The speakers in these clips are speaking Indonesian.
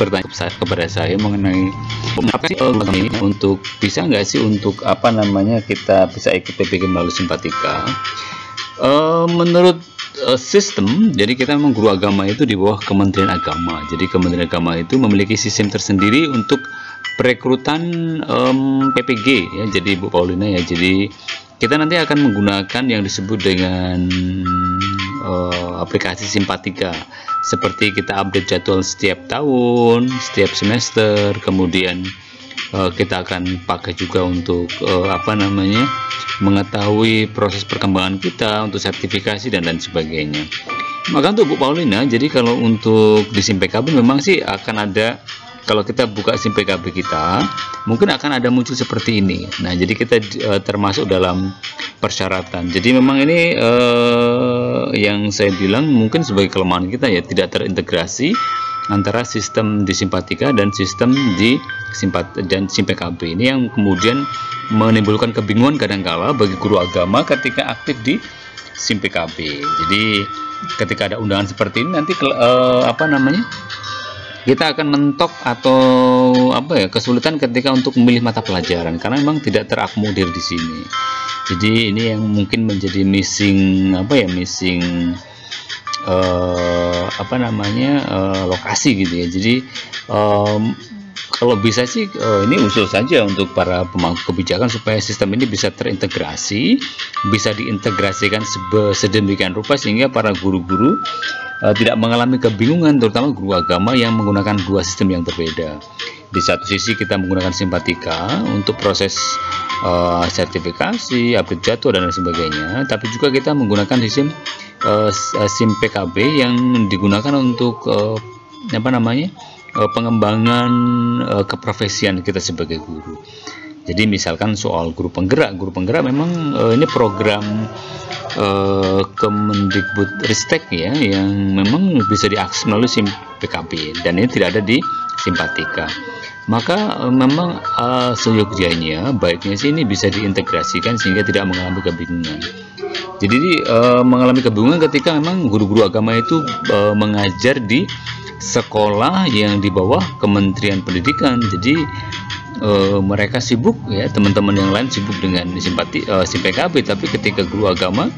bertanya kepada saya mengenai apa sih ini untuk bisa nggak sih untuk apa namanya kita bisa ikut PPG melalui Simpatika. Menurut sistem, jadi kita memang guru agama itu di bawah Kementerian Agama. Jadi Kementerian Agama itu memiliki sistem tersendiri untuk perekrutan PPG ya. Jadi Bu Paulina ya, jadi kita nanti akan menggunakan yang disebut dengan aplikasi Simpatika. Seperti kita update jadwal setiap tahun, setiap semester, kemudian kita akan pakai juga untuk apa namanya mengetahui proses perkembangan kita untuk sertifikasi dan lain sebagainya. Maka untuk Bu Paulina, jadi kalau untuk di SIM PKB memang sih akan ada, kalau kita buka SIM PKB kita mungkin akan ada muncul seperti ini. Nah, jadi kita termasuk dalam persyaratan. Jadi memang ini yang saya bilang mungkin sebagai kelemahan kita ya, tidak terintegrasi antara sistem di Simpatika dan sistem di SIM PKB. Ini yang kemudian menimbulkan kebingungan kadangkala bagi guru agama ketika aktif di SIM PKB. Jadi ketika ada undangan seperti ini nanti apa namanya, kita akan mentok atau apa ya, kesulitan ketika untuk memilih mata pelajaran karena memang tidak terakomodir di sini. Jadi ini yang mungkin menjadi missing apa ya, missing apa namanya lokasi gitu ya. Jadi kalau bisa sih ini usul saja untuk para pemangku kebijakan supaya sistem ini bisa terintegrasi, bisa diintegrasikan sedemikian rupa sehingga para guru-guru tidak mengalami kebingungan, terutama guru agama yang menggunakan dua sistem yang berbeda. Di satu sisi kita menggunakan Simpatika untuk proses sertifikasi, update jadwal dan lain sebagainya, tapi juga kita menggunakan sistem SIM PKB yang digunakan untuk apa namanya pengembangan keprofesian kita sebagai guru. Jadi misalkan soal guru penggerak memang ini program Kemendikbudristek ya, yang memang bisa diakses melalui SIM PKB dan ini tidak ada di Simpatika. Maka memang seyogyanya baiknya sih ini bisa diintegrasikan sehingga tidak mengalami kebingungan. Jadi mengalami kebingungan ketika memang guru-guru agama itu mengajar di sekolah yang di bawah Kementerian Pendidikan. Jadi mereka sibuk ya, teman-teman yang lain sibuk dengan SIM PKB, tapi ketika guru agama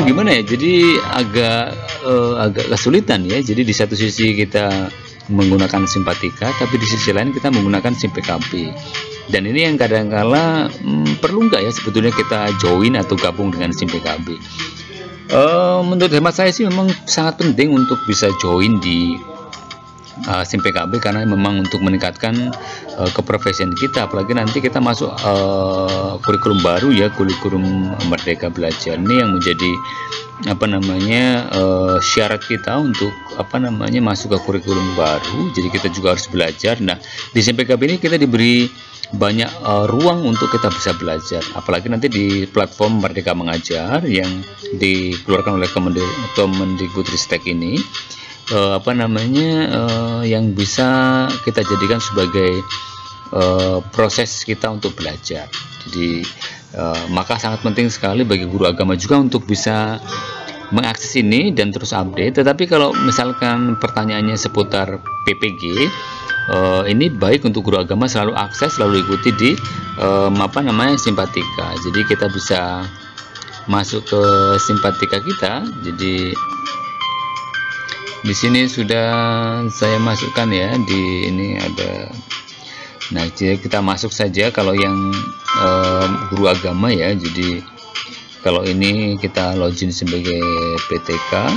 gimana ya, jadi agak kesulitan ya. Jadi di satu sisi kita menggunakan Simpatika, tapi di sisi lain kita menggunakan SIM PKB. Dan ini yang kadang-kala perlu nggak ya sebetulnya kita join atau gabung dengan SIM PKB. Menurut hemat saya sih memang sangat penting untuk bisa join di SIM PKB karena memang untuk meningkatkan keprofesian kita, apalagi nanti kita masuk kurikulum baru ya, kurikulum Merdeka Belajar ini yang menjadi apa namanya syarat kita untuk apa namanya masuk ke kurikulum baru. Jadi kita juga harus belajar. Nah, di SIM PKB ini kita diberi banyak ruang untuk kita bisa belajar, apalagi nanti di platform Merdeka Mengajar yang dikeluarkan oleh Kemendikbudristek ini apa namanya yang bisa kita jadikan sebagai proses kita untuk belajar. Jadi maka sangat penting sekali bagi guru agama juga untuk bisa mengakses ini dan terus update. Tetapi kalau misalkan pertanyaannya seputar PPG, ini baik untuk guru agama selalu akses, selalu ikuti di apa namanya Simpatika. Jadi kita bisa masuk ke Simpatika kita. Jadi di sini sudah saya masukkan ya, di ini ada. Nah, jadi kita masuk saja kalau yang guru agama ya. Jadi kalau ini kita login sebagai PTK.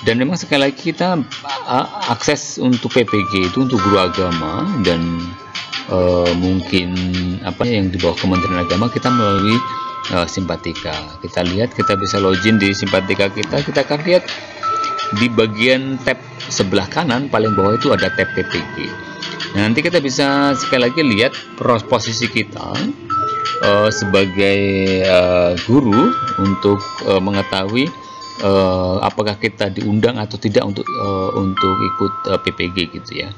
Dan memang sekali lagi kita akses untuk PPG itu untuk guru agama dan mungkin apa yang di bawah Kementerian Agama kita melalui Simpatika. Kita lihat, kita bisa login di Simpatika kita akan lihat di bagian tab sebelah kanan paling bawah itu ada tab PPG. Nah, nanti kita bisa sekali lagi lihat posisi kita sebagai guru untuk mengetahui apakah kita diundang atau tidak untuk ikut PPG gitu ya.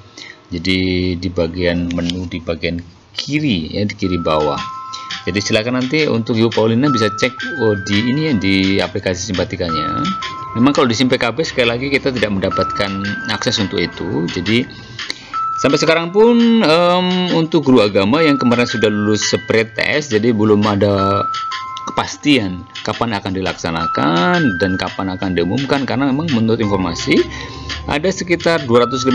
Jadi di bagian menu di bagian kiri ya, di kiri bawah. Jadi silakan nanti untuk Ibu Paulina bisa cek di ini ya, di aplikasi Simpatikanya. Memang kalau di SIM PKB sekali lagi kita tidak mendapatkan akses untuk itu. Jadi sampai sekarang pun untuk guru agama yang kemarin sudah lulus pretest, jadi belum ada kepastian kapan akan dilaksanakan dan kapan akan diumumkan, karena memang menurut informasi ada sekitar 250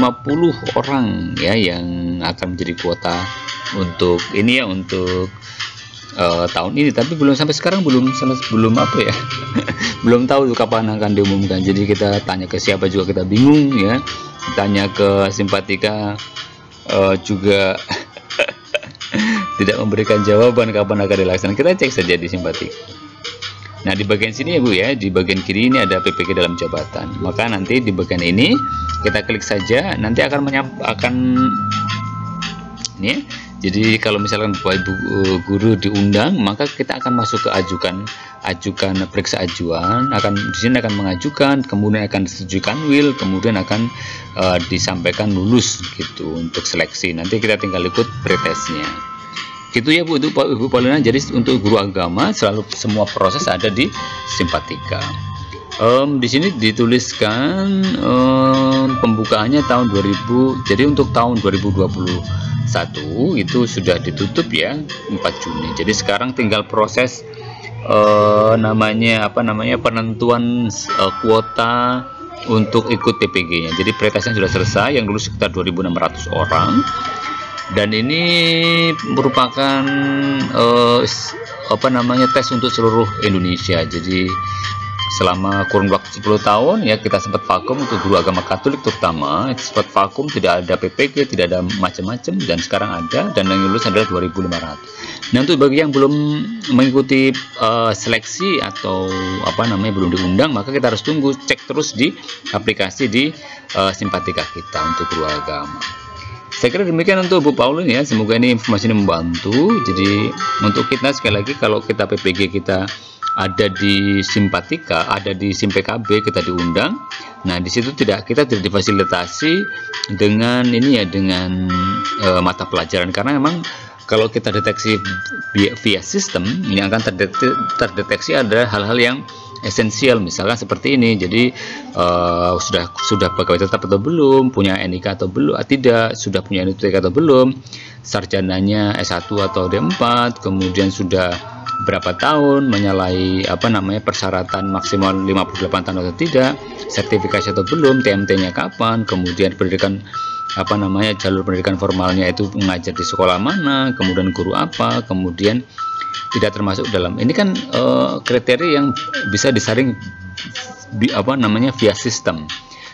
orang ya yang akan menjadi kuota untuk ini ya, untuk tahun ini, tapi belum sampai sekarang belum apa ya belum tahu kapan akan diumumkan. Jadi kita tanya ke siapa juga kita bingung ya, tanya ke Simpatika juga tidak memberikan jawaban kapan akan dilaksanakan. Kita cek saja di Simpatika. Nah, di bagian sini ya Bu ya, di bagian kiri ini ada PPG dalam jabatan. Maka nanti di bagian ini kita klik saja, nanti akan ini ya. Jadi kalau misalkan Bapak Ibu guru diundang, maka kita akan masuk ke ajukan periksa ajuan, di sini akan mengajukan, kemudian akan disetujukan will, kemudian akan disampaikan lulus gitu untuk seleksi. Nanti kita tinggal ikut pretestnya. Gitu ya Bu, untuk Ibu Paulina. Jadi untuk guru agama selalu semua proses ada di Simpatika. Di sini dituliskan pembukaannya tahun 2000. Jadi untuk tahun 2021 itu sudah ditutup ya, 4 Juni. Jadi sekarang tinggal proses penentuan kuota untuk ikut PPG-nya. Jadi pretestnya sudah selesai, yang lulus sekitar 2.600 orang. Dan ini merupakan tes untuk seluruh Indonesia. Jadi selama kurun waktu 10 tahun ya, kita sempat vakum untuk guru agama Katolik terutama, sempat vakum, tidak ada PPG, tidak ada macam-macam, dan sekarang ada, dan yang lulus adalah 2.500. Nah, untuk bagi yang belum mengikuti seleksi atau belum diundang, maka kita harus tunggu, cek terus di aplikasi di Simpatika kita untuk guru agama. Saya kira demikian untuk Bu Paulin ya, semoga ini informasi ini membantu. Jadi untuk kita sekali lagi, kalau kita PPG kita ada di Simpatika, ada di SIM PKB, kita diundang. Nah, di situ kita tidak difasilitasi dengan ini ya, dengan mata pelajaran, karena memang kalau kita deteksi via sistem, yang akan terdeteksi adalah hal-hal yang esensial, misalkan seperti ini. Jadi sudah pegawai tetap atau belum, punya NIK atau belum, tidak, sudah punya NIK atau belum, sarjananya S1 atau D4, kemudian sudah berapa tahun, menyalahi persyaratan maksimal 58 tahun atau tidak, sertifikasi atau belum, TMT-nya kapan, kemudian pendidikan jalur pendidikan formalnya itu mengajar di sekolah mana, kemudian guru apa, kemudian tidak termasuk dalam ini kan kriteria yang bisa disaring via sistem.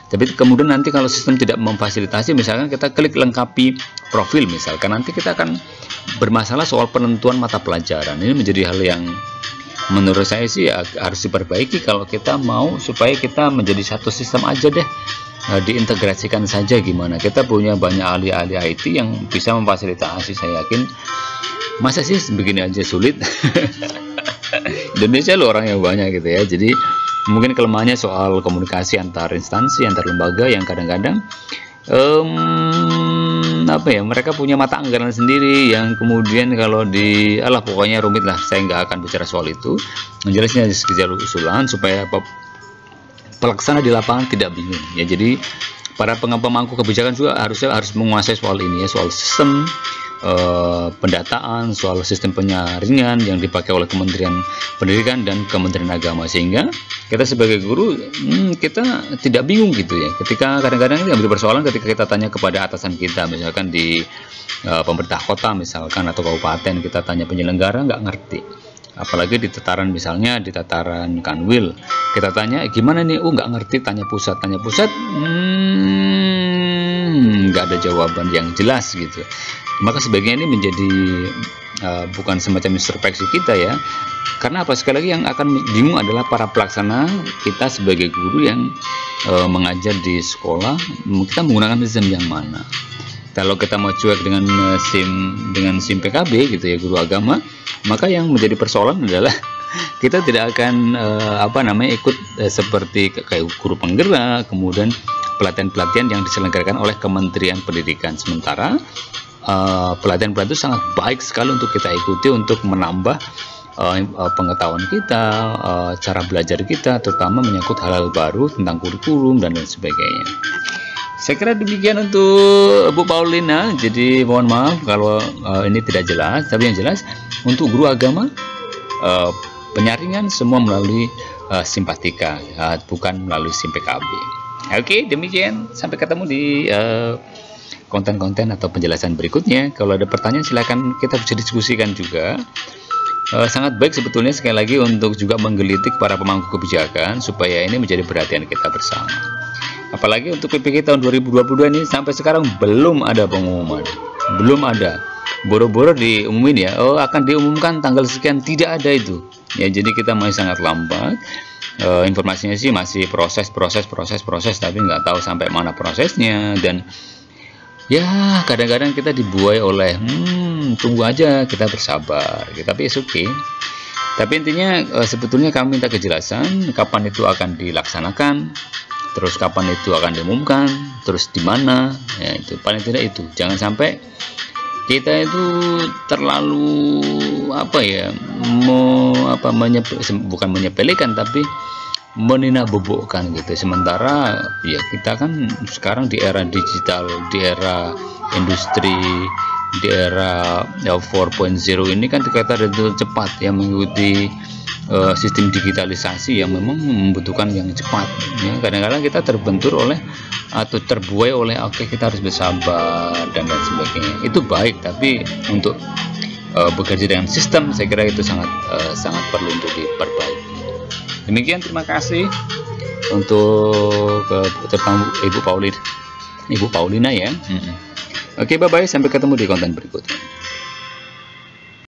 Tapi kemudian nanti kalau sistem tidak memfasilitasi, misalkan kita klik lengkapi profil, misalkan nanti kita akan bermasalah soal penentuan mata pelajaran. Ini menjadi hal yang menurut saya sih harus diperbaiki kalau kita mau supaya kita menjadi satu sistem aja deh. Diintegrasikan saja gimana. Kita punya banyak ahli-ahli IT yang bisa memfasilitasi. Saya yakin, masa sih begini aja sulit. Indonesia loh orang yang banyak gitu ya. Jadi mungkin kelemahannya soal komunikasi antar instansi, antar lembaga, yang kadang-kadang mereka punya mata anggaran sendiri yang kemudian kalau pokoknya rumit lah. Saya nggak akan bicara soal itu. Menjelasnya sekedar usulan supaya pelaksana di lapangan tidak bingung ya. Jadi para pemangku kebijakan juga harus menguasai soal ini ya, soal sistem pendataan, soal sistem penyaringan yang dipakai oleh Kementerian Pendidikan dan Kementerian Agama, sehingga kita sebagai guru kita tidak bingung gitu ya. Ketika kadang-kadang yang menjadi persoalan ketika kita tanya kepada atasan kita, misalkan di pemerintah kota misalkan atau kabupaten, kita tanya penyelenggara nggak ngerti. Apalagi di tataran, misalnya di tataran Kanwil, kita tanya gimana nih, nggak ngerti, tanya pusat nggak ada jawaban yang jelas gitu. Maka sebaiknya ini menjadi bukan semacam introspeksi kita ya, karena apa, sekali lagi yang akan bingung adalah para pelaksana kita sebagai guru yang mengajar di sekolah. Kita menggunakan sistem yang mana? Kalau kita mau cuek dengan SIM PKB gitu ya, guru agama, maka yang menjadi persoalan adalah kita tidak akan ikut seperti kayak guru penggerak, kemudian pelatihan-pelatihan yang diselenggarakan oleh Kementerian Pendidikan. Sementara pelatihan-pelatihan itu sangat baik sekali untuk kita ikuti untuk menambah pengetahuan kita, cara belajar kita, terutama menyangkut hal-hal baru tentang kurikulum dan lain sebagainya. Saya kira demikian untuk Bu Paulina. Jadi mohon maaf kalau ini tidak jelas, tapi yang jelas untuk guru agama penyaringan semua melalui Simpatika, bukan melalui SimPKB. Oke, demikian. Sampai ketemu di konten-konten atau penjelasan berikutnya. Kalau ada pertanyaan silakan kita bisa diskusikan juga. Sangat baik sebetulnya sekali lagi untuk juga menggelitik para pemangku kebijakan supaya ini menjadi perhatian kita bersama. Apalagi untuk PPK tahun 2022 ini sampai sekarang belum ada pengumuman, belum ada. Boro-boro diumumin ya, akan diumumkan tanggal sekian, tidak ada itu. Ya, jadi kita masih sangat lambat. Informasinya sih masih proses, tapi nggak tahu sampai mana prosesnya. Dan ya kadang-kadang kita dibuai oleh tunggu aja, kita bersabar gitu. Tapi okay. Tapi intinya sebetulnya kami minta kejelasan kapan itu akan dilaksanakan, terus kapan itu akan diumumkan, terus di mana. Ya, itu paling tidak itu. Jangan sampai kita itu terlalu bukan menyepelekan, tapi menina-bobokkan gitu. Sementara ya kita kan sekarang di era digital, di era industri, di era 4.0 ini kan kita harus cepat ya, mengikuti sistem digitalisasi yang memang membutuhkan yang cepat ya. Kadang-kadang kita terbentur oleh atau terbuai oleh kita harus bersabar dan lain sebagainya. Itu baik, tapi untuk bekerja dengan sistem saya kira itu sangat perlu untuk diperbaiki. Demikian, terima kasih untuk terutama Ibu Paulina ya. Oke, bye bye, sampai ketemu di konten berikutnya.